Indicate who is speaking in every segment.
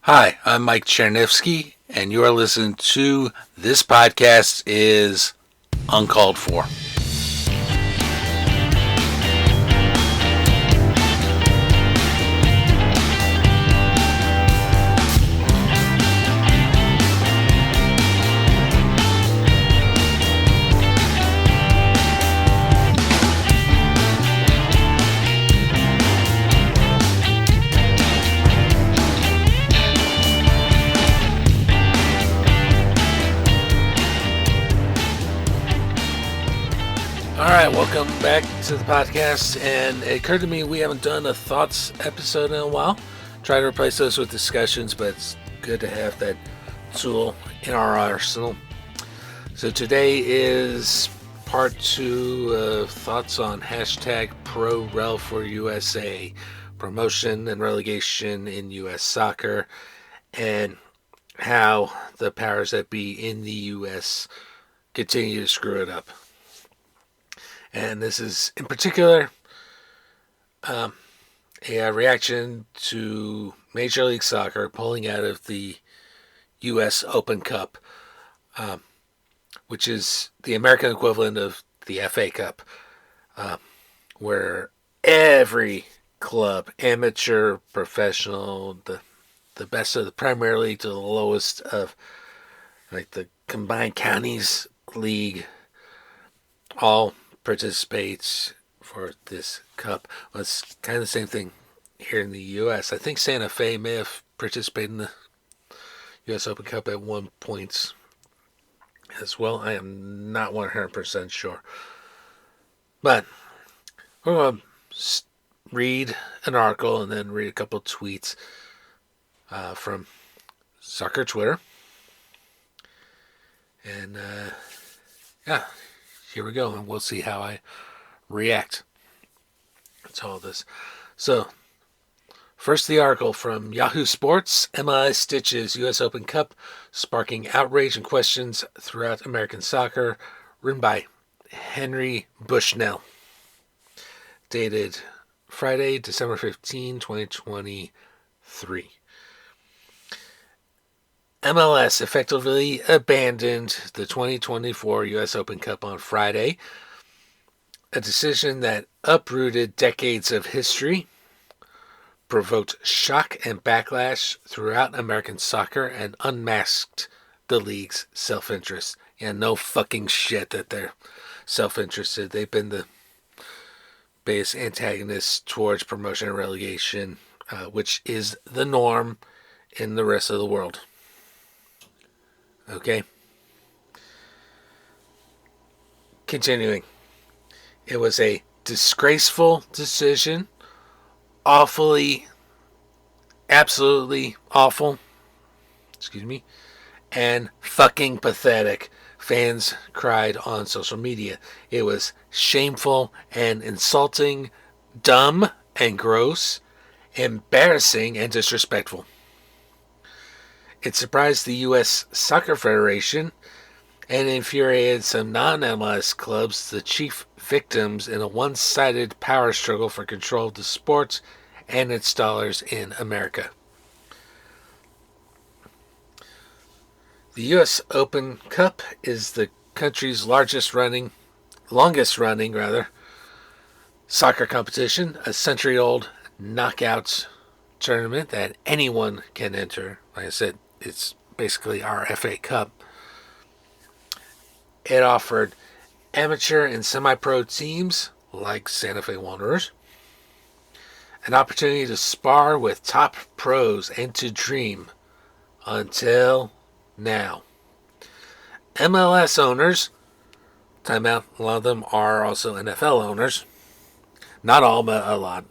Speaker 1: Hi, I'm Mike Cherniffsky, and you are listening to This Podcast is Uncalled For. Alright, welcome back to the podcast, and it occurred to me we haven't done a thoughts episode in a while. Try to replace those with discussions, but it's good to have that tool in our arsenal. So today is part 2 of thoughts on hashtag ProRel for USA, promotion and relegation in U.S. soccer, and how the powers that be in the U.S. continue to screw it up. And this is, in particular, a reaction to Major League Soccer pulling out of the U.S. Open Cup, which is the American equivalent of the FA Cup, where every club, amateur, professional, the best of the Premier League to the lowest of like the combined counties league, all participates for this cup. Well, it's kind of the same thing here in the U.S. I think Santa Fe may have participated in the U.S. Open Cup at one point as well. I am not 100% sure. But we're going to read an article and then read a couple tweets from Soccer Twitter. And here we go, and we'll see how I react to all this. So, first the article from Yahoo Sports, MLS Stitches U.S. Open Cup, sparking outrage and questions throughout American soccer, written by Henry Bushnell. Dated Friday, December 15, 2023. MLS effectively abandoned the 2024 U.S. Open Cup on Friday, a decision that uprooted decades of history, provoked shock and backlash throughout American soccer, and unmasked the league's self-interest. Yeah, no fucking shit that they're self-interested. They've been the biggest antagonists towards promotion and relegation, which is the norm in the rest of the world. Okay. Continuing. It was a disgraceful decision. Awfully, absolutely awful. Excuse me. And fucking pathetic. Fans cried on social media. It was shameful and insulting, dumb and gross, embarrassing and disrespectful. It surprised the U.S. Soccer Federation and infuriated some non-MLS clubs, the chief victims in a one-sided power struggle for control of the sport and its dollars in America. The U.S. Open Cup is the country's longest running soccer competition, a century-old knockout tournament that anyone can enter. Like I said, it's basically our FA Cup. It offered amateur and semi-pro teams, like Santa Fe Wanderers, an opportunity to spar with top pros and to dream until now. MLS owners, timeout, a lot of them are also NFL owners. Not all, but a lot.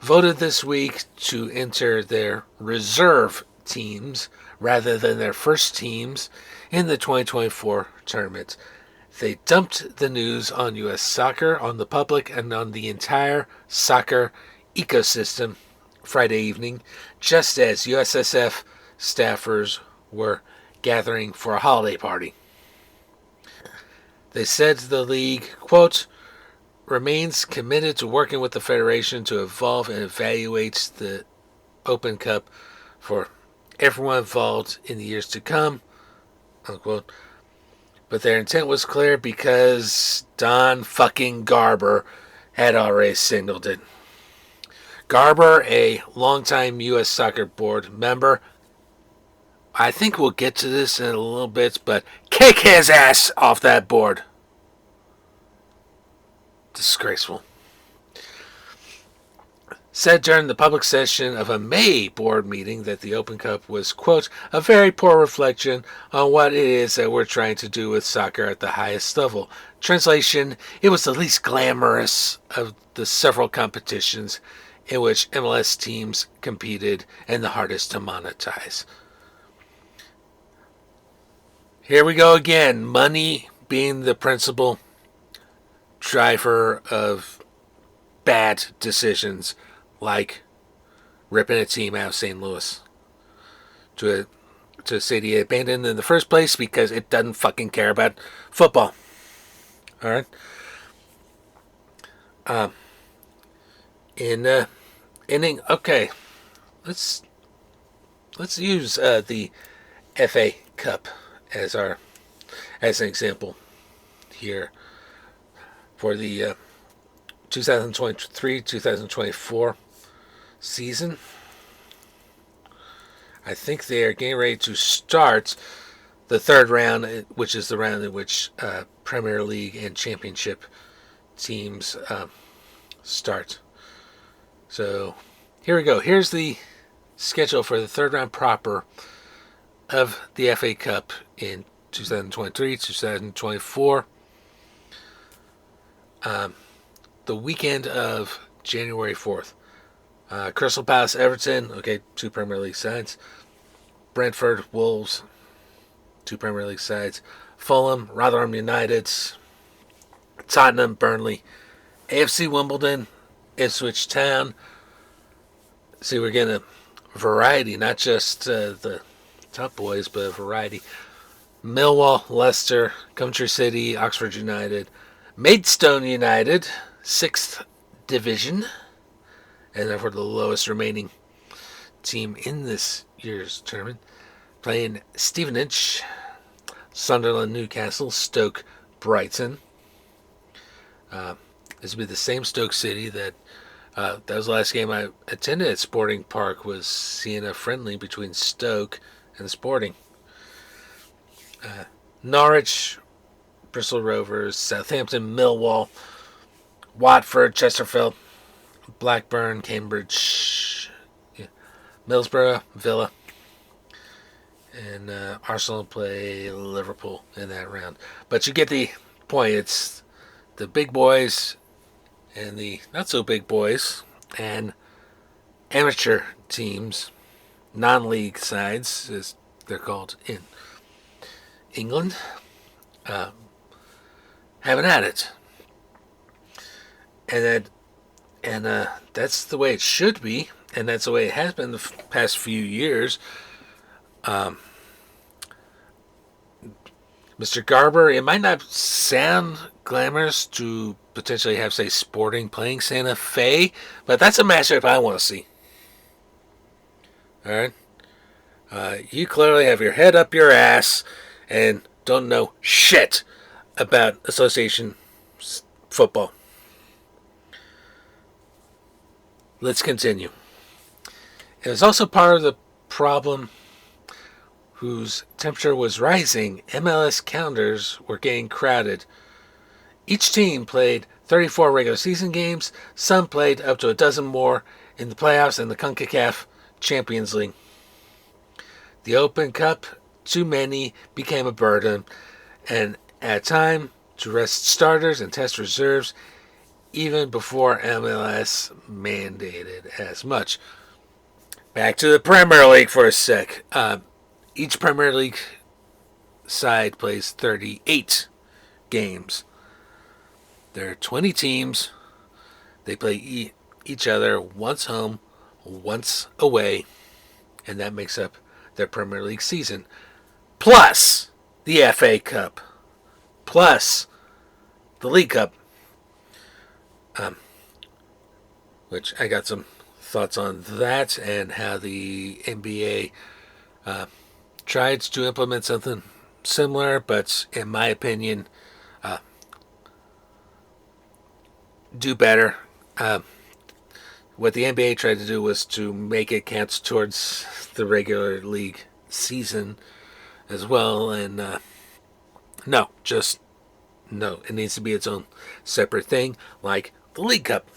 Speaker 1: Voted this week to enter their reserve teams rather than their first teams in the 2024 tournament. They dumped the news on U.S. soccer, on the public, and on the entire soccer ecosystem Friday evening, just as USSF staffers were gathering for a holiday party. They said to the league, quote, remains committed to working with the Federation to evolve and evaluate the Open Cup for everyone involved in the years to come, unquote. But their intent was clear because Don fucking Garber had already signaled it. Garber, a longtime U.S. Soccer Board member, I think we'll get to this in a little bit, but kick his ass off that board. Disgraceful. Said during the public session of a May board meeting that the Open Cup was, quote, a very poor reflection on what it is that we're trying to do with soccer at the highest level. Translation, it was the least glamorous of the several competitions in which MLS teams competed and the hardest to monetize. Here we go again, money being the principal driver of bad decisions like ripping a team out of St. Louis to a city it abandoned in the first place because it doesn't fucking care about football. All right. Okay, let's use the FA Cup as an example here for the 2023-2024 season. I think they are getting ready to start the third round, which is the round in which Premier League and Championship teams start. So here we go. Here's the schedule for the third round proper of the FA Cup in 2023-2024. The weekend of January 4th. Crystal Palace, Everton, okay, 2 Premier League sides. Brentford, Wolves, 2 Premier League sides. Fulham, Rotherham United, Tottenham, Burnley, AFC Wimbledon, Ipswich Town. See, we're getting a variety, not just the top boys, but a variety. Millwall, Leicester, Coventry City, Oxford United, Maidstone United, 6th Division, and therefore the lowest remaining team in this year's tournament, playing Stevenage, Sunderland, Newcastle, Stoke, Brighton. This will be the same Stoke City that was the last game I attended at Sporting Park, was seeing a friendly between Stoke and Sporting. Norwich, Bristol Rovers, Southampton, Millwall, Watford, Chesterfield, Blackburn, Cambridge, Middlesbrough, Villa, and Arsenal play Liverpool in that round. But you get the point. It's the big boys and the not so big boys and amateur teams, non-league sides, as they're called in England, having at it. And that's the way it should be, and that's the way it has been the past few years. Mr. Garber, it might not sound glamorous to potentially have, say, Sporting playing Santa Fe, but that's a matchup I want to see. All right? You clearly have your head up your ass and don't know shit about association football. Let's continue. It was also part of the problem whose temperature was rising. MLS calendars were getting crowded. Each team played 34 regular season games. Some played up to a dozen more in the playoffs and the CONCACAF Champions League. The Open Cup, too many, became a burden, and at time to rest starters and test reserves, even before MLS mandated as much. Back to the Premier League for a sec. Each Premier League side plays 38 games. There are 20 teams. They play each other once home, once away, and that makes up their Premier League season. Plus the FA Cup. Plus the League Cup. which I got some thoughts on that and how the NBA tried to implement something similar, but in my opinion, do better. What the NBA tried to do was to make it count towards the regular league season as well, and no, just no. It needs to be its own separate thing, like the League Cup.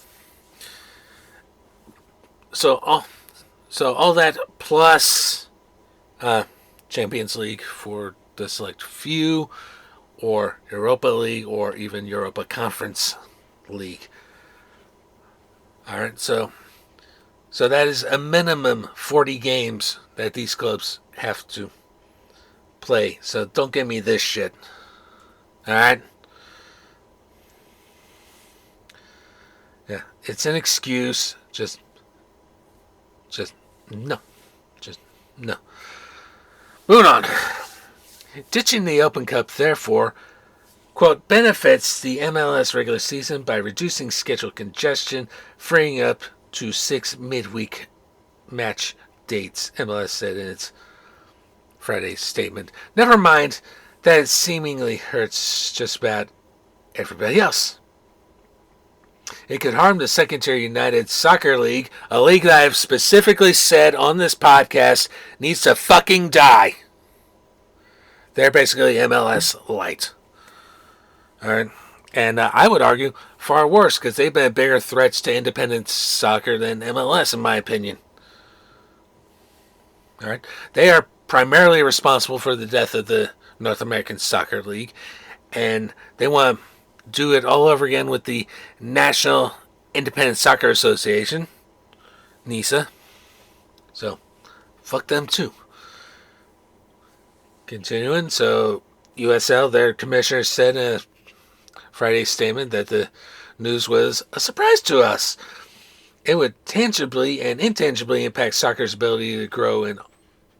Speaker 1: So all that plus Champions League for the select few, or Europa League, or even Europa Conference League. All right, so that is a minimum 40 games that these clubs have to play. So don't give me this shit. All right. Yeah, it's an excuse. Just no, just no. Moving on. Ditching the Open Cup, therefore, quote, benefits the MLS regular season by reducing schedule congestion, freeing up to 6 midweek match dates, MLS said in its Friday statement. Never mind that it seemingly hurts just about everybody else. It could harm the Second-Tier United Soccer League, a league that I've specifically said on this podcast needs to fucking die. They're basically MLS light. All right. And I would argue far worse because they've been bigger threats to independent soccer than MLS, in my opinion. All right. They are primarily responsible for the death of the North American Soccer League, and they want to do it all over again with the National Independent Soccer Association, NISA. So, fuck them too. Continuing, so USL, their commissioner said in a Friday statement that the news was a surprise to us. It would tangibly and intangibly impact soccer's ability to grow in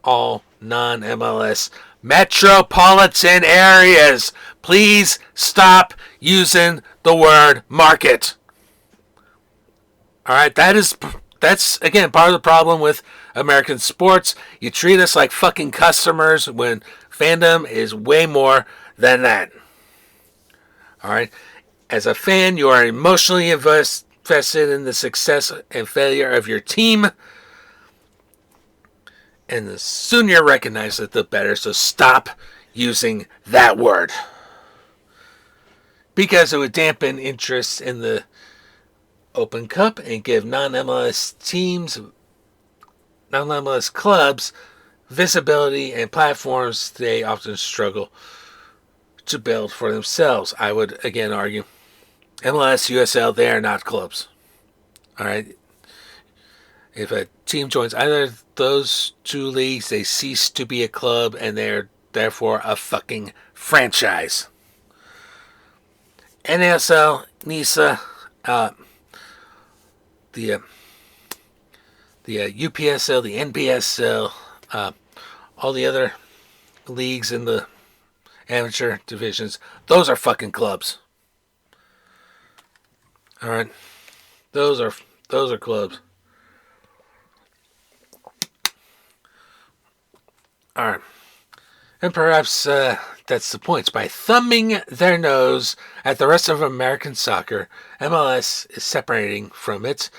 Speaker 1: all non-MLS metropolitan areas. Please stop using the word market. All right, that's again part of the problem with American sports. You treat us like fucking customers when fandom is way more than that. All right, as a fan, you are emotionally invested in the success and failure of your team, and the sooner you recognize it, the better. So stop using that word, because it would dampen interest in the Open Cup and give non-MLS teams, non-MLS clubs, visibility and platforms they often struggle to build for themselves. I would again argue MLS, USL, they are not clubs. All right. If a team joins either of those two leagues, they cease to be a club and they're therefore a fucking franchise. NASL, NISA, the UPSL, the NPSL, all the other leagues in the amateur divisions, those are fucking clubs. All right, those are clubs. All right, and perhaps that's the point. By thumbing their nose at the rest of American soccer, MLS is separating from it,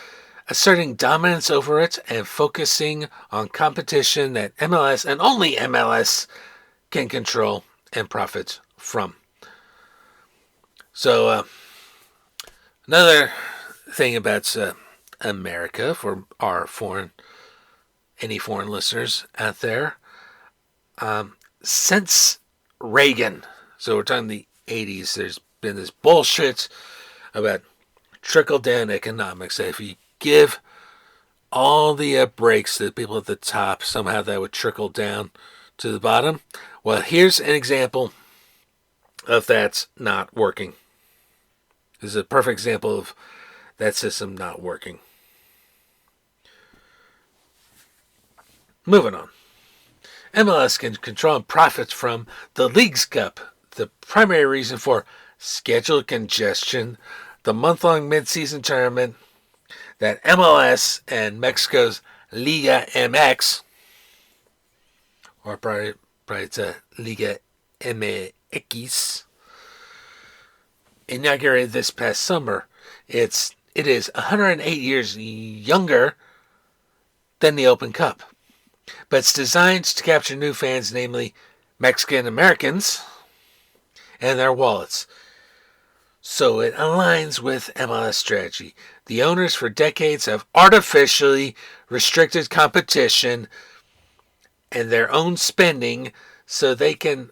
Speaker 1: asserting dominance over it, and focusing on competition that MLS and only MLS can control and profit from. So, another thing about America for our any foreign listeners out there, since Reagan, so we're talking the 80s, there's been this bullshit about trickle-down economics, that if you give all the breaks to the people at the top, somehow that would trickle down to the bottom. Well, here's an example of that's not working. This is a perfect example of that system not working. Moving on. MLS can control and profit from the Leagues Cup. The primary reason for schedule congestion, the month-long mid-season tournament that MLS and Mexico's Liga MX, or probably it's a Liga MX, inaugurated this past summer. It is 108 years younger than the Open Cup, but it's designed to capture new fans, namely Mexican Americans and their wallets. So it aligns with MLS strategy. The owners for decades have artificially restricted competition and their own spending so they can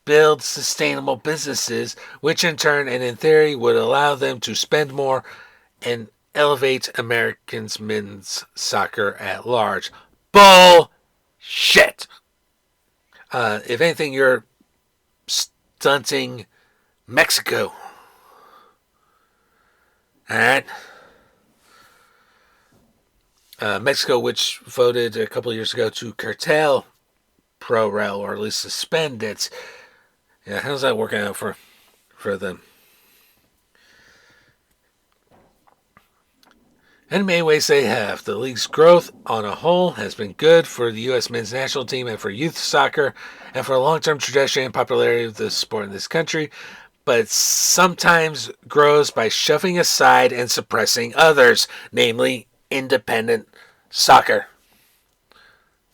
Speaker 1: build sustainable businesses, which in turn and in theory would allow them to spend more and elevate Americans' men's soccer at large. Bullshit! If anything, you're stunting Mexico. Alright? Mexico, which voted a couple years ago to curtail Pro-Rel, or at least suspend it. Yeah, how's that working out for them? In many ways they have. The league's growth on a whole has been good for the U.S. men's national team and for youth soccer and for the long-term trajectory and popularity of the sport in this country, but it sometimes grows by shoving aside and suppressing others, namely independent soccer.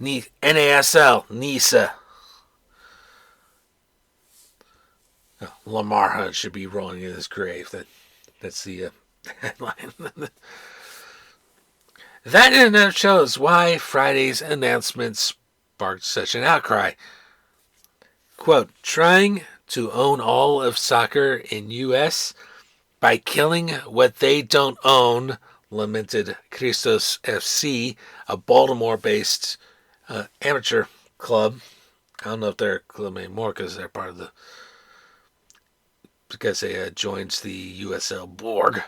Speaker 1: NASL, NISA. Oh, Lamar Hunt should be rolling in his grave. That's the headline. That in a nutshell is why Friday's announcement sparked such an outcry. Quote, trying to own all of soccer in U.S. by killing what they don't own, lamented Christos FC, a Baltimore-based amateur club. I don't know if they're a club anymore because they're part of because they joined the USL Borg.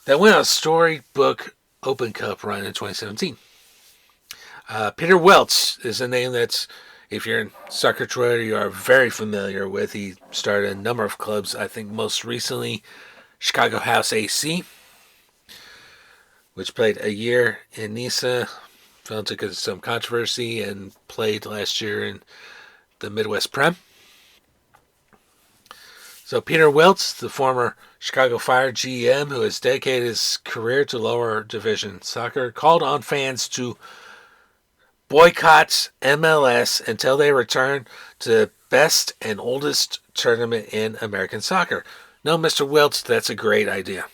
Speaker 1: That went on a storybook Open Cup run in 2017. Peter Welch is a name that's, if you're in soccer Twitter, you are very familiar with. He started a number of clubs. I think most recently Chicago House AC, which played a year in Nisa, fell into some controversy, and played last year in the Midwest Prem. So Peter Welch, the former Chicago Fire GM, who has dedicated his career to lower division soccer, called on fans to boycott MLS until they return to the best and oldest tournament in American soccer. No, Mr. Welch, that's a great idea.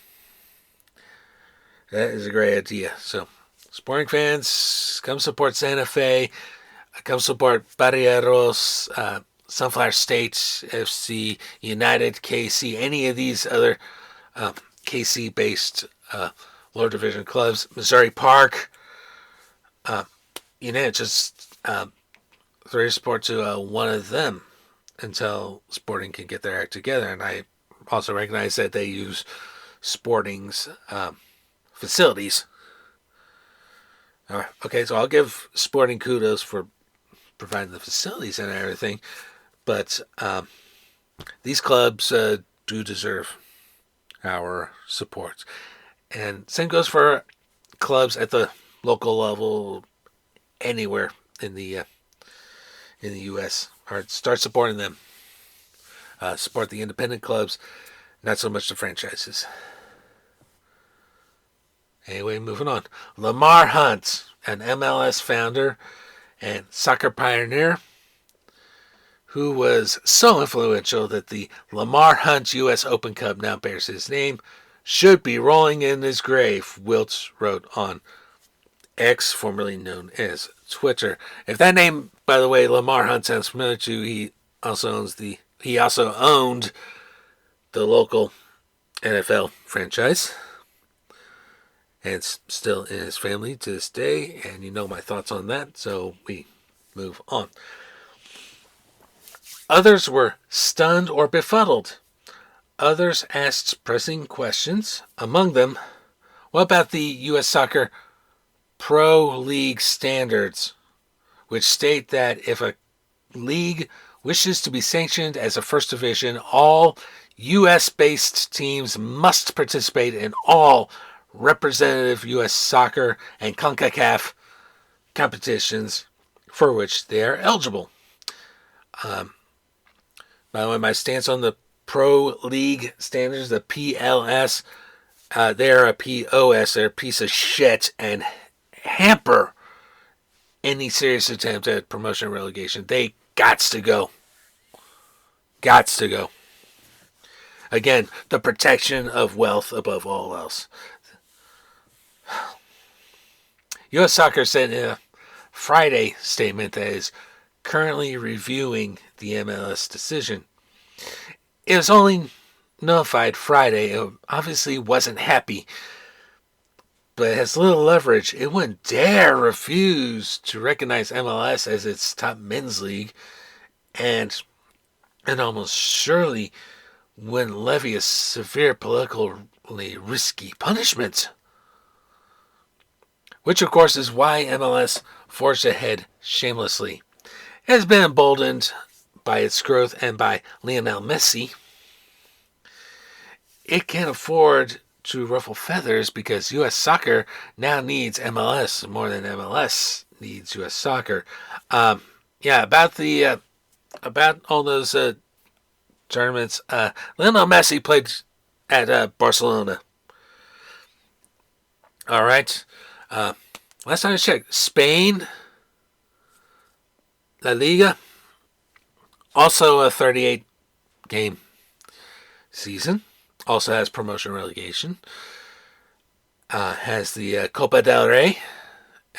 Speaker 1: That is a great idea. So, sporting fans, come support Santa Fe, come support Barrieros, Sunflower State FC, United KC, any of these other KC-based lower division clubs, Missouri Park. Just throw your support to one of them until Sporting can get their act together. And I also recognize that they use Sporting's facilities. All right, okay, so I'll give Sporting kudos for providing the facilities and everything. But these clubs do deserve our support. And same goes for clubs at the local level anywhere in the U.S. Or start supporting them. Support the independent clubs, not so much the franchises. Anyway, moving on. Lamar Hunt, an MLS founder and soccer pioneer, who was so influential that the Lamar Hunt U.S. Open Cup now bears his name, should be rolling in his grave, Welch wrote on X, formerly known as Twitter. If that name, by the way, Lamar Hunt, sounds familiar to you, he also owned the local NFL franchise. And it's still in his family to this day, and you know my thoughts on that, so we move on. Others were stunned or befuddled. Others asked pressing questions. Among them, what about the U.S. Soccer Pro League standards, which state that if a league wishes to be sanctioned as a first division, all U.S.-based teams must participate in all representative U.S. soccer and CONCACAF competitions for which they are eligible. By the way, my stance on the Pro League standards, the PLS, they're a POS, they're a piece of shit and hamper any serious attempt at promotion and relegation. They gots to go. Gots to go. Again, the protection of wealth above all else. U.S. Soccer said in a Friday statement that is currently reviewing the MLS decision. It was only notified Friday. It obviously wasn't happy, but it has little leverage. It wouldn't dare refuse to recognize MLS as its top men's league, and almost surely wouldn't levy a severe politically risky punishment. Which, of course, is why MLS forged ahead shamelessly. It has been emboldened by its growth and by Lionel Messi. It can't afford to ruffle feathers because U.S. Soccer now needs MLS more than MLS needs U.S. Soccer. About all those tournaments, Lionel Messi played at Barcelona. All right. Last time I checked, Spain, La Liga, also a 38-game season. Also has promotion and relegation. Has the Copa del Rey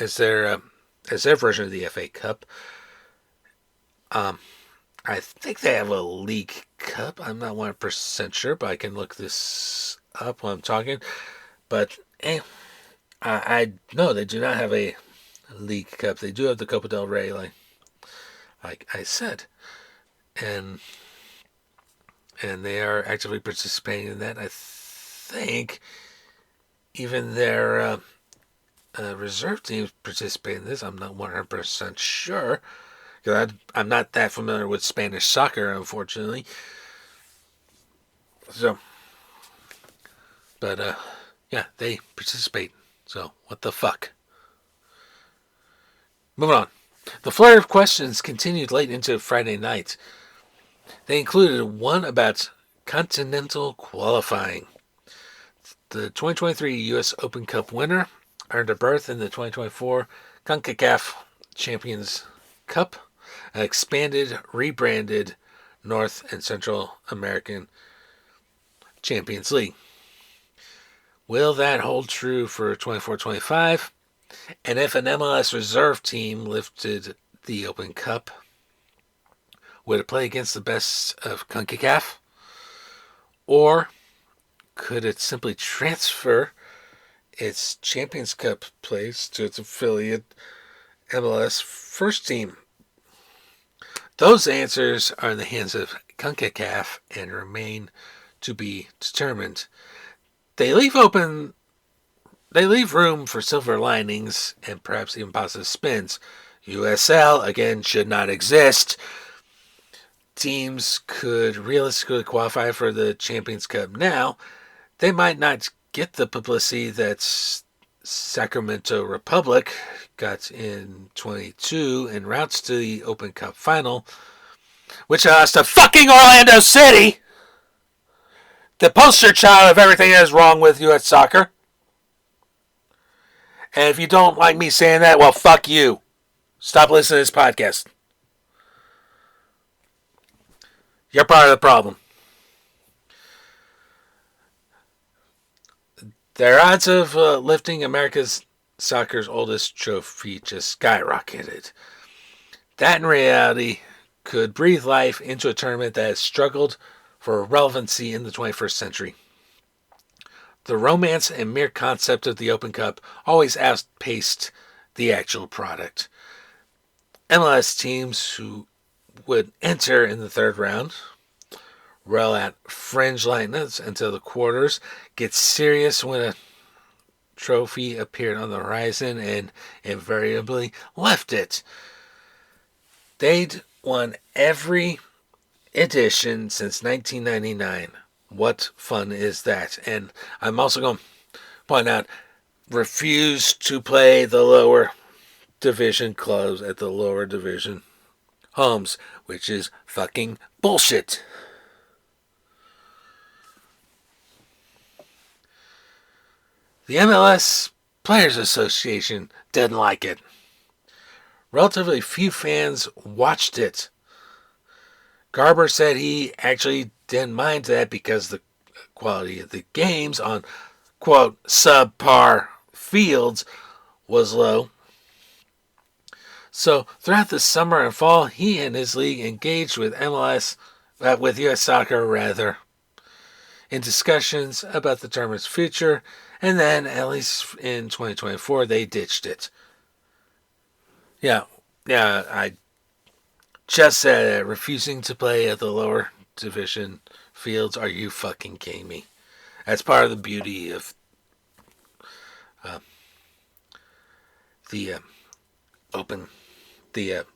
Speaker 1: as their version of the FA Cup. I think they have a League Cup. I'm not 100% sure, but I can look this up while I'm talking. But I no, they do not have a League Cup. They do have the Copa del Rey, like I said, and they are actively participating in that. I think even their reserve teams participate in this. I'm not 100% sure because I'm not that familiar with Spanish soccer, unfortunately. So, but yeah, they participate. So, what the fuck? Moving on. The flurry of questions continued late into Friday night. They included one about continental qualifying. The 2023 U.S. Open Cup winner earned a berth in the 2024 CONCACAF Champions Cup, an expanded, rebranded North and Central American Champions League. Will that hold true for 24-25? And if an MLS reserve team lifted the Open Cup, would it play against the best of CONCACAF? Or could it simply transfer its Champions Cup place to its affiliate MLS first team? Those answers are in the hands of CONCACAF and remain to be determined. They leave room for silver linings and perhaps even positive spins. USL, again, should not exist. Teams could realistically qualify for the Champions Cup now. They might not get the publicity that Sacramento Republic got in 22 en routes to the Open Cup final, which lost to fucking Orlando City, the poster child of everything that is wrong with U.S. soccer. And if you don't like me saying that, well, fuck you. Stop listening to this podcast. You're part of the problem. Their odds of lifting America's soccer's oldest trophy just skyrocketed. That in reality could breathe life into a tournament that has struggled for relevancy in the 21st century. The romance and mere concept of the Open Cup always outpaced the actual product. MLS teams who would enter in the third round, rail at fringe lightness until the quarters, get serious when a trophy appeared on the horizon and invariably left it. They'd won every edition since 1999. What fun is that? And I'm also going to point out, refuse to play the lower division clubs at the lower division homes, which is fucking bullshit. The MLS Players Association didn't like it. Relatively few fans watched it. Garber said he actually didn't mind that because the quality of the games on, quote, subpar fields was low. So throughout the summer and fall, he and his league engaged with with U.S. Soccer rather, in discussions about the tournament's future, and then, at least in 2024, they ditched it. Yeah, I just said it. Refusing to play at the lower division fields. Are you fucking kidding me? That's part of the beauty of the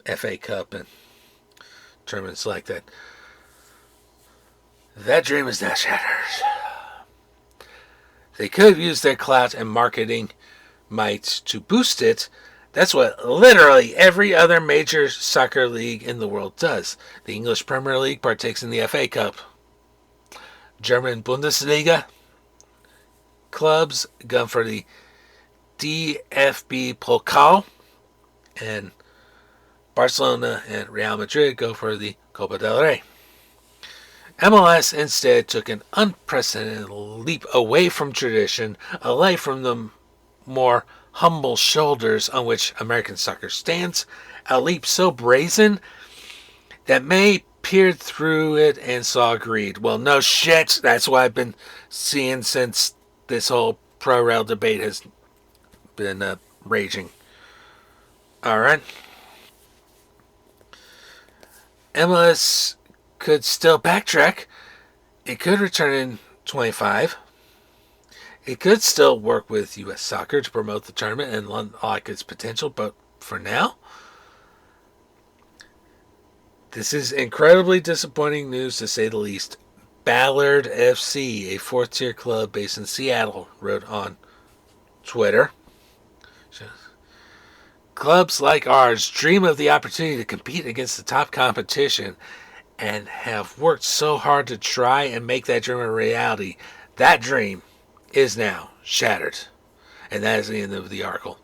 Speaker 1: FA Cup and tournaments like that. That dream is now shattered. They could have used their clout and marketing might to boost it. That's what literally every other major soccer league in the world does. The English Premier League partakes in the FA Cup. German Bundesliga clubs go for the DFB Pokal, and Barcelona and Real Madrid go for the Copa del Rey. MLS instead took an unprecedented leap away from tradition, away from the more humble shoulders on which American soccer stands, a leap so brazen that May peered through it and saw greed. Well, no shit, that's what I've been seeing since this whole pro-rail debate has been raging. Alright. MLS could still backtrack. It could return in 25. It could still work with U.S. Soccer to promote the tournament and unlock its potential, but for now, this is incredibly disappointing news to say the least. Ballard FC, a fourth-tier club based in Seattle, wrote on Twitter, clubs like ours dream of the opportunity to compete against the top competition and have worked so hard to try and make that dream a reality. That dream is now shattered. And that is the end of the article.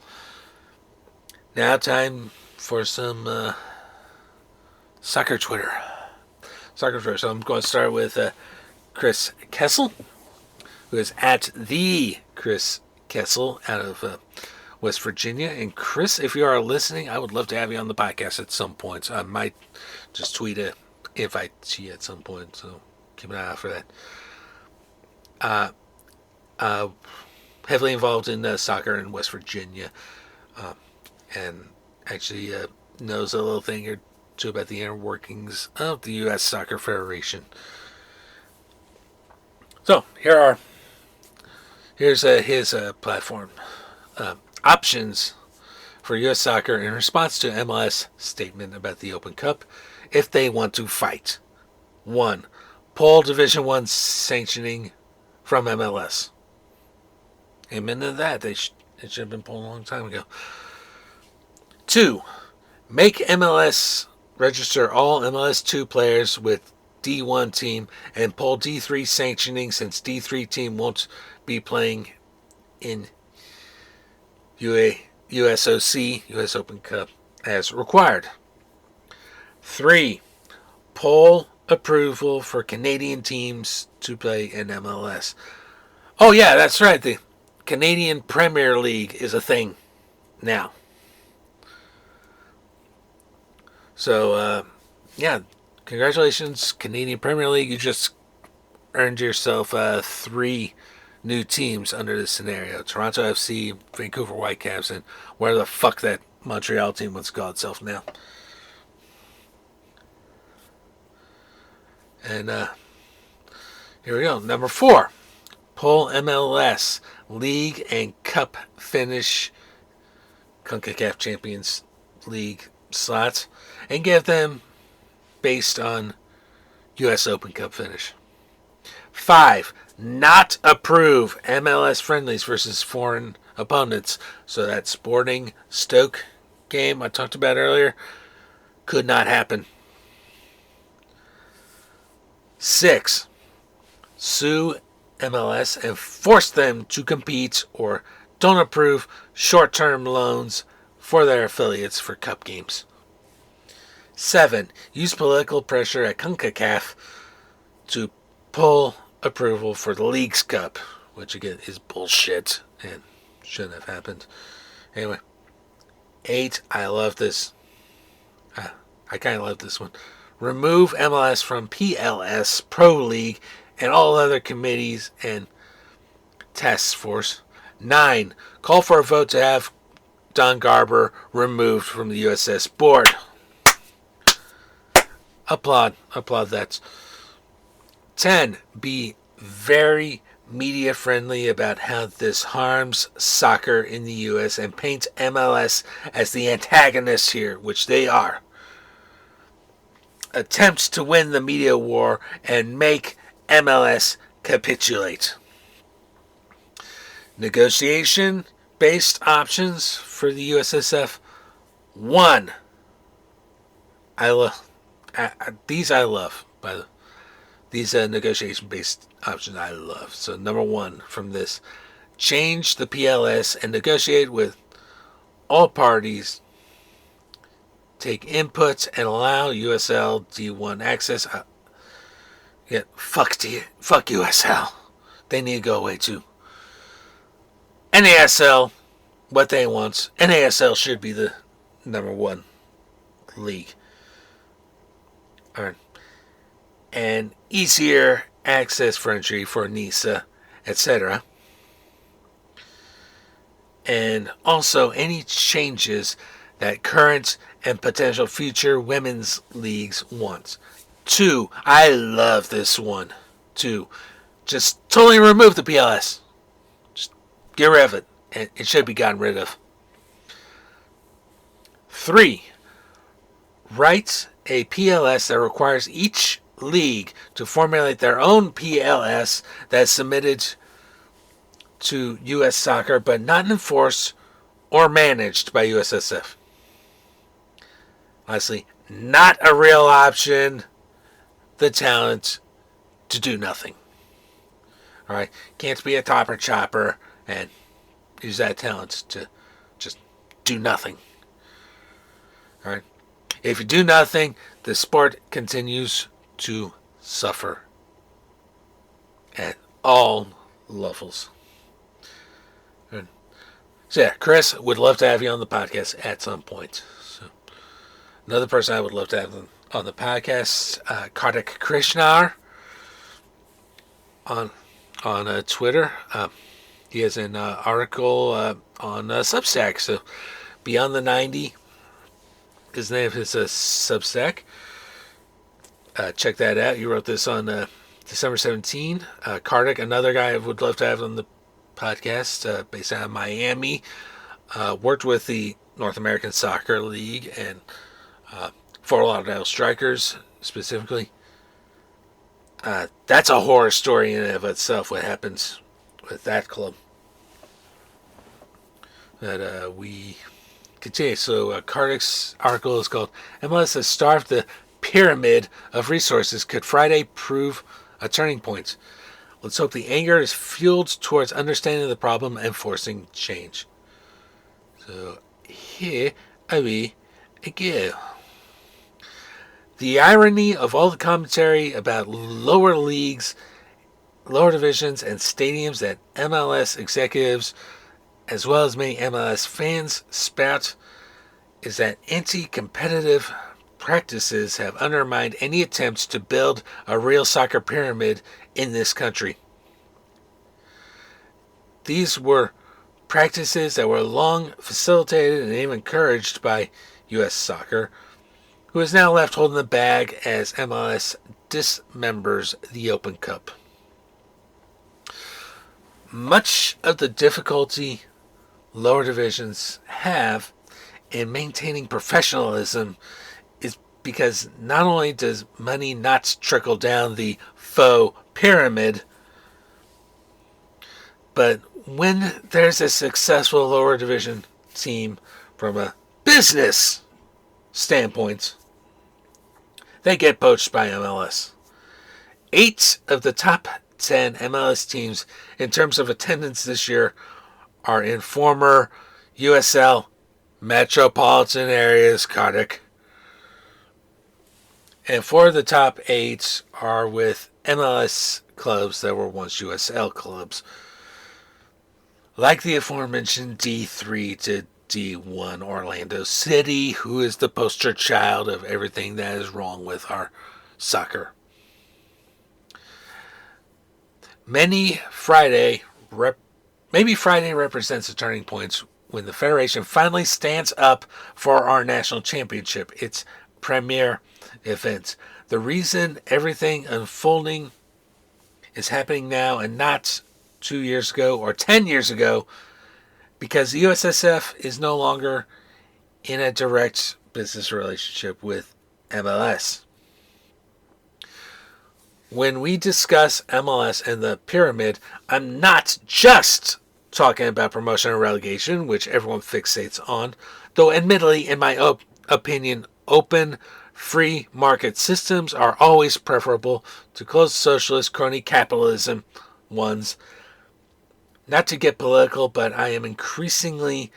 Speaker 1: Now time for some soccer Twitter. So I'm going to start with Chris Kessel, who is at the Chris Kessel out of West Virginia. And Chris, if you are listening, I would love to have you on the podcast at some point. So I might just tweet a invite to you at some point, so keep an eye out for that. Heavily involved in soccer in West Virginia, and actually knows a little thing or two about the inner workings of the U.S. Soccer Federation. So here's his platform. Options for U.S. Soccer in response to MLS statement about the Open Cup if they want to fight. 1. Pull Division 1 sanctioning from MLS. Amen to that. It should have been pulled a long time ago. 2. Make MLS register all MLS 2 players with D1 team and pull D3 sanctioning since D3 team won't be playing in USOC, US Open Cup, as required. 3. Poll approval for Canadian teams to play in MLS. Oh yeah, that's right. The Canadian Premier League is a thing now. So, congratulations, Canadian Premier League. You just earned yourself 3 new teams under this scenario. Toronto FC, Vancouver Whitecaps, and where the fuck that Montreal team wants to call itself now. And here we go. Number 4. Pull MLS League and Cup finish CONCACAF Champions League slots and give them based on US Open Cup finish. 5. Not approve MLS friendlies versus foreign opponents. So that Sporting Stoke game I talked about earlier could not happen. 6. Sue MLS and force them to compete or don't approve short-term loans for their affiliates for cup games. 7. Use political pressure at CONCACAF to pull approval for the League's Cup, which again is bullshit and shouldn't have happened. Anyway, 8. I love this. I kind of love this one. Remove MLS from PLS, Pro League, and all other committees and task force. 9. Call for a vote to have Don Garber removed from the USS board. Applaud that. 10. Be very media friendly about how this harms soccer in the U.S. and paint MLS as the antagonists here, which they are. Attempts to win the media war and make MLS capitulate. Negotiation-based options for the USSF. 1. These negotiation-based options I love. So number 1 from this. Change the PLS and negotiate with all parties. Take inputs and allow USL D1 access. Fuck USL. They need to go away too. NASL, what they want. NASL should be the number 1 league. Alright. And easier access for entry for NISA, etc. And also any changes that current and potential future women's leagues want. 2. I love this one. 2. Just totally remove the PLS. Just get rid of it. And it should be gotten rid of. 3. Write a PLS that requires each league to formulate their own PLS that's submitted to U.S. Soccer but not enforced or managed by USSF. Honestly, not a real option. The talent to do nothing. Alright? Can't be a topper chopper and use that talent to just do nothing. Alright? If you do nothing, the sport continues to suffer at all levels. So yeah, Chris, would love to have you on the podcast at some point. So another person I would love to have on the podcast, Kartik Krishnar on Twitter. He has an article on Substack. So Beyond the 90 is the name of his Substack. Check that out. You wrote this on December 17. Kartik, another guy I would love to have on the podcast, based out of Miami. Worked with the North American Soccer League and Fort Lauderdale Strikers specifically. That's a horror story in and of itself, what happens with that club. But we continue. So Kartik's article is called MLS has starved the pyramid of resources. Could Friday prove a turning point? Let's hope the anger is fueled towards understanding the problem and forcing change. So here we go. The irony of all the commentary about lower leagues, lower divisions, and stadiums that MLS executives, as well as many MLS fans, spout is that anti-competitive practices have undermined any attempts to build a real soccer pyramid in this country. These were practices that were long facilitated and even encouraged by U.S. Soccer, who is now left holding the bag as MLS dismembers the Open Cup. Much of the difficulty lower divisions have in maintaining professionalism is because not only does money not trickle down the faux pyramid. But when there's a successful lower division team from a business standpoint, they get poached by MLS. 8 of the top 10 MLS teams in terms of attendance this year are in former USL metropolitan areas, Cardiff. And 4 of the top 8 are with MLS clubs that were once USL clubs. Like the aforementioned D3 to D1 Orlando City, who is the poster child of everything that is wrong with our soccer. Maybe Friday represents a turning point when the Federation finally stands up for our national championship, its premier event. The reason everything unfolding is happening now and not 2 years ago or 10 years ago, because the USSF is no longer in a direct business relationship with MLS. When we discuss MLS and the pyramid, I'm not just talking about promotion and relegation, which everyone fixates on, though admittedly, in my opinion, open, free market systems are always preferable to closed socialist crony capitalism ones. Not to get political, but I am increasingly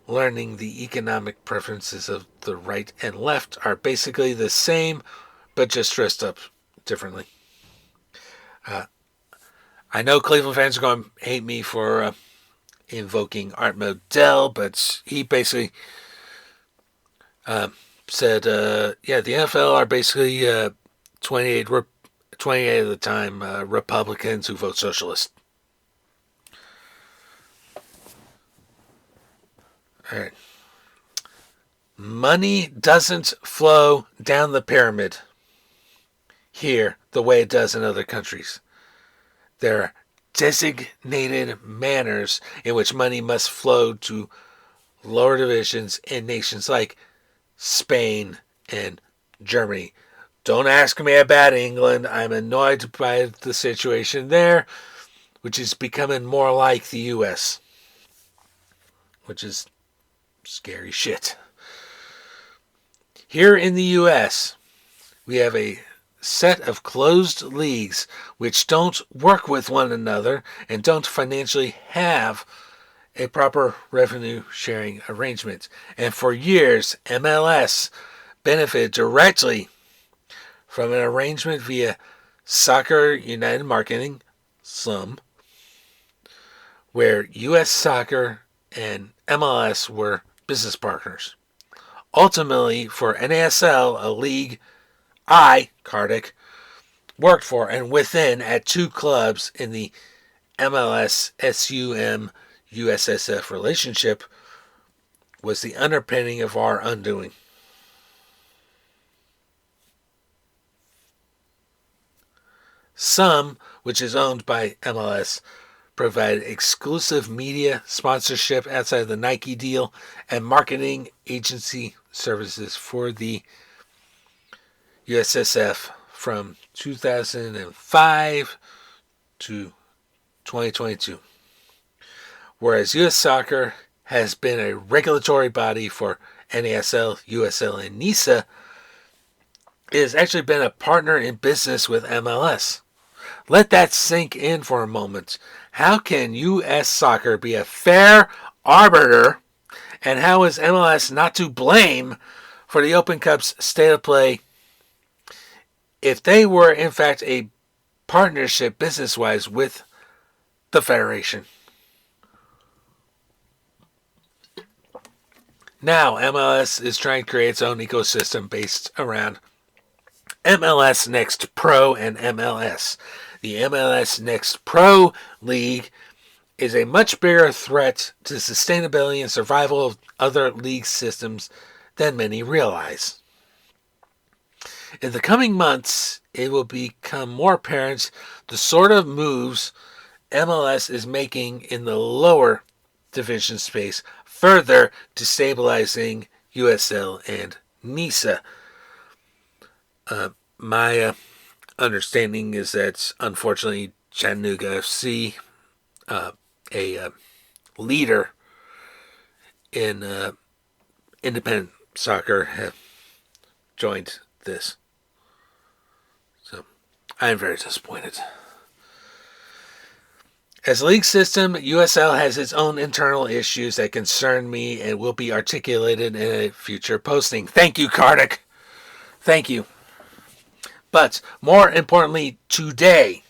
Speaker 1: learning the economic preferences of the right and left are basically the same, but just dressed up differently. I know Cleveland fans are going to hate me for invoking Art Modell, but he basically said, the NFL are basically 28 of the time Republicans who vote socialist. All right. Money doesn't flow down the pyramid here the way it does in other countries. There are designated manners in which money must flow to lower divisions in nations like Spain and Germany. Don't ask me about England. I'm annoyed by the situation there, which is becoming more like the U.S., which is scary shit. Here in the U.S., we have a set of closed leagues which don't work with one another and don't financially have a proper revenue sharing arrangement. And for years, MLS benefited directly from an arrangement via Soccer United Marketing, SUM, where U.S. Soccer and MLS were business partners. Ultimately, for NASL, a league Cardiff, worked for and within at 2 clubs in the MLS SUM USSF relationship, was the underpinning of our undoing. SUM, which is owned by MLS, provided exclusive media sponsorship outside of the Nike deal and marketing agency services for the USSF from 2005 to 2022. Whereas U.S. Soccer has been a regulatory body for NASL, USL, and NISA, it has actually been a partner in business with MLS. Let that sink in for a moment. How can U.S. Soccer be a fair arbiter, and how is MLS not to blame for the Open Cup's state of play if they were in fact a partnership business-wise with the Federation? Now, MLS is trying to create its own ecosystem based around MLS Next Pro and MLS. The MLS Next Pro League is a much bigger threat to sustainability and survival of other league systems than many realize. In the coming months, it will become more apparent the sort of moves MLS is making in the lower division space, further destabilizing USL and NISA. My understanding is that unfortunately Chattanooga FC, a leader in independent soccer, have joined this. So I'm very disappointed. As a league system, USL has its own internal issues that concern me and will be articulated in a future posting. Thank you, Kartik. Thank you. But more importantly, today,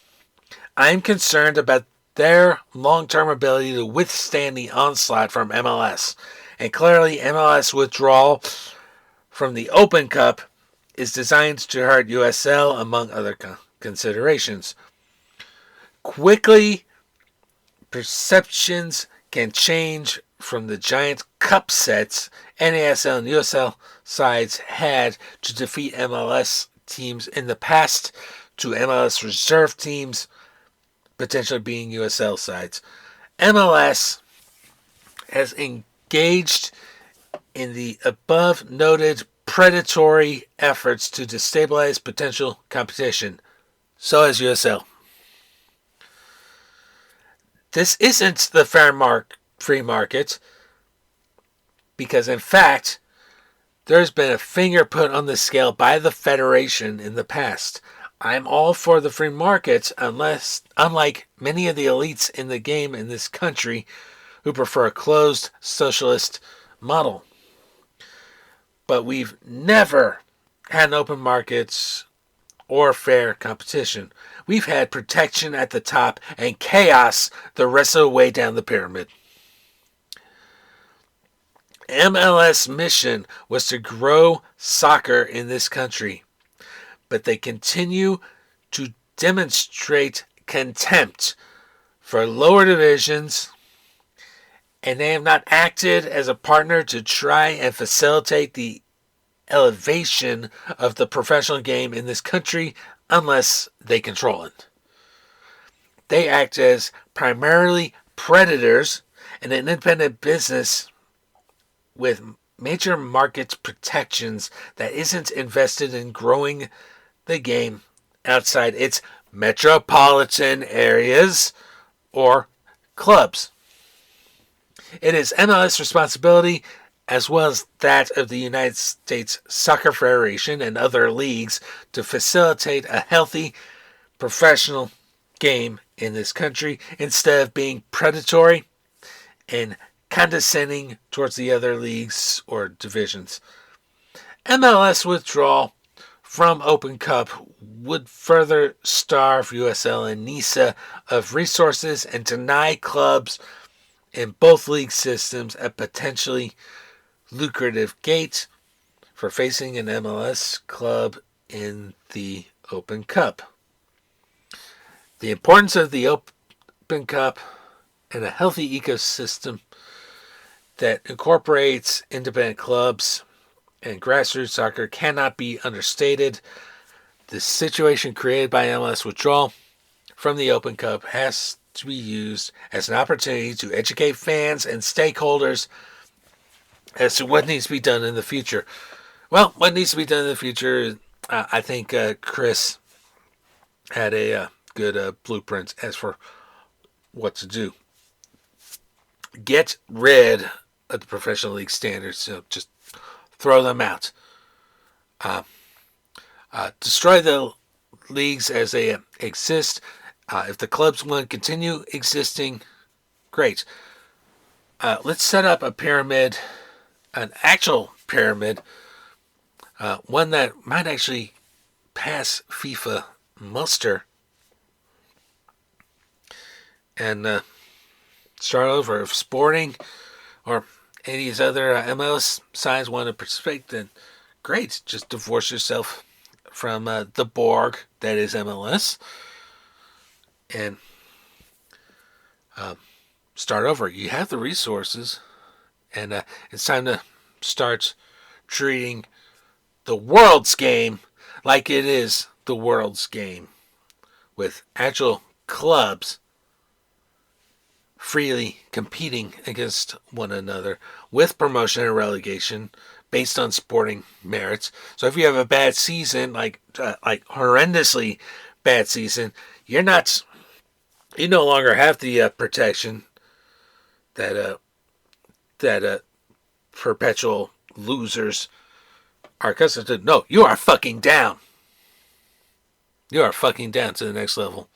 Speaker 1: I'm concerned about their long-term ability to withstand the onslaught from MLS. And clearly, MLS withdrawal from the Open Cup is designed to hurt USL, among other considerations. Quickly, perceptions can change from the giant cup sets NASL and USL sides had to defeat MLS teams in the past to MLS reserve teams potentially being USL sides. MLS has engaged in the above noted predatory efforts to destabilize potential competition. So has USL. This isn't the free market, because in fact, there's been a finger put on the scale by the Federation in the past. I'm all for the free market, unlike many of the elites in the game in this country who prefer a closed socialist model. But we've never had an open markets or fair competition. We've had protection at the top and chaos the rest of the way down the pyramid. MLS mission was to grow soccer in this country, but they continue to demonstrate contempt for lower divisions, and they have not acted as a partner to try and facilitate the elevation of the professional game in this country unless they control it. They act as primarily predators and an independent business with major market protections that isn't invested in growing the game outside its metropolitan areas or clubs. It is MLS responsibility, as well as that of the United States Soccer Federation and other leagues, to facilitate a healthy professional game in this country instead of being predatory and condescending towards the other leagues or divisions. MLS withdrawal from Open Cup would further starve USL and NISA of resources and deny clubs in both league systems a potentially lucrative gate for facing an MLS club in the Open Cup. The importance of the Open Cup and a healthy ecosystem that incorporates independent clubs and grassroots soccer cannot be understated. The situation created by MLS withdrawal from the Open Cup has to be used as an opportunity to educate fans and stakeholders as to what needs to be done in the future. Well, what needs to be done in the future, I think Chris had a good blueprint as for what to do. Get rid of the professional league standards. Just throw them out. Destroy the leagues as they exist. If the clubs want to continue existing, great. Let's set up a pyramid, an actual pyramid, one that might actually pass FIFA muster, and start over. If Sporting or any of these other MLS sides want to participate, then great. Just divorce yourself from the Borg that is MLS and start over. You have the resources, and it's time to start treating the world's game like it is the world's game, with actual clubs freely competing against one another with promotion and relegation, based on sporting merits. So if you have a bad season, like horrendously bad season, you no longer have the protection that perpetual losers are accustomed to. No, you are fucking down. You are fucking down to the next level.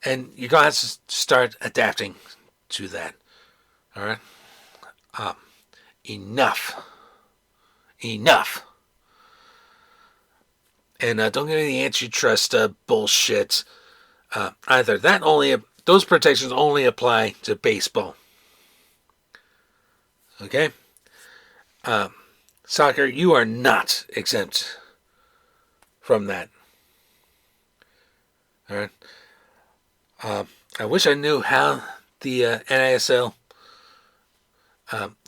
Speaker 1: And you're going to have to start adapting to that. All right? Enough. And don't get any antitrust bullshit either. Those protections only apply to baseball. Okay? Soccer, you are not exempt from that. All right? I wish I knew how the NASL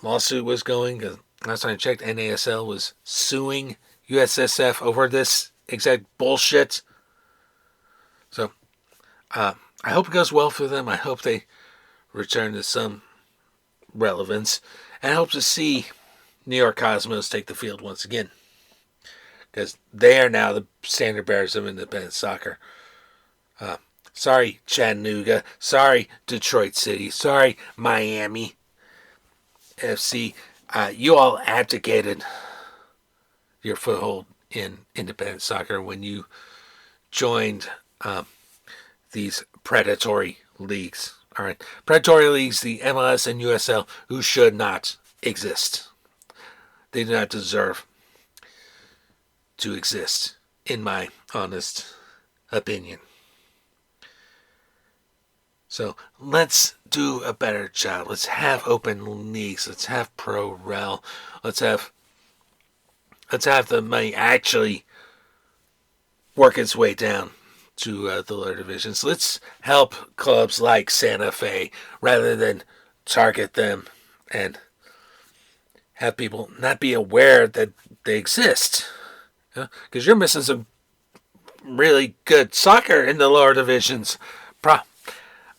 Speaker 1: lawsuit was going, because last time I checked, NASL was suing USSF over this exact bullshit. So, I hope it goes well for them. I hope they return to some relevance. And I hope to see New York Cosmos take the field once again, because they are now the standard bearers of independent soccer. Sorry, Chattanooga. Sorry, Detroit City. Sorry, Miami FC. You all abdicated your foothold in independent soccer when you joined these predatory leagues. All right, predatory leagues, the MLS and USL, who should not exist. They do not deserve to exist, in my honest opinion. So let's do a better job. Let's have open leagues. Let's have pro rel. Let's have the money actually work its way down to the lower divisions. Let's help clubs like Santa Fe rather than target them and have people not be aware that they exist. Because you're missing some really good soccer in the lower divisions.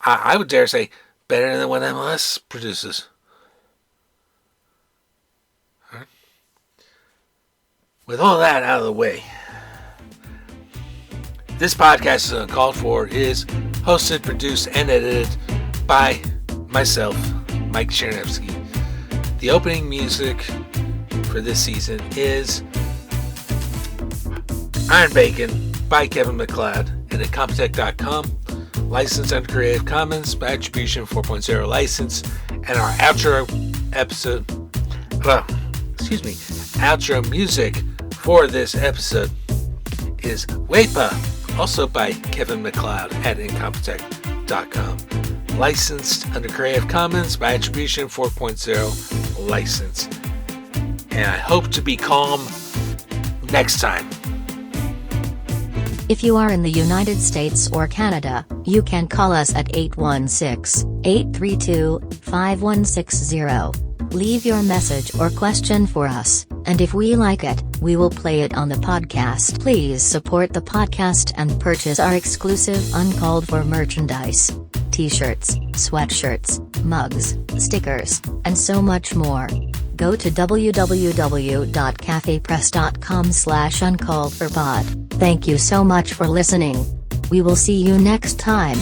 Speaker 1: I would dare say better than what MLS produces. All right. With all that out of the way, this podcast is Uncalled For is hosted, produced, and edited by myself, Mike Chernovsky. The opening music for this season is Iron Bacon by Kevin MacLeod and at Comptech.com. Licensed under Creative Commons by Attribution 4.0 license. And our outro music for this episode is Wepa, also by Kevin MacLeod at Incompetech.com. Licensed under Creative Commons by Attribution 4.0 license. And I hope to be calm next time.
Speaker 2: If you are in the United States or Canada, you can call us at 816-832-5160. Leave your message or question for us, and if we like it, we will play it on the podcast. Please support the podcast and purchase our exclusive Uncalled For merchandise. T-shirts, sweatshirts, mugs, stickers, and so much more. Go to www.cafepress.com/uncalledforpod. Thank you so much for listening. We will see you next time.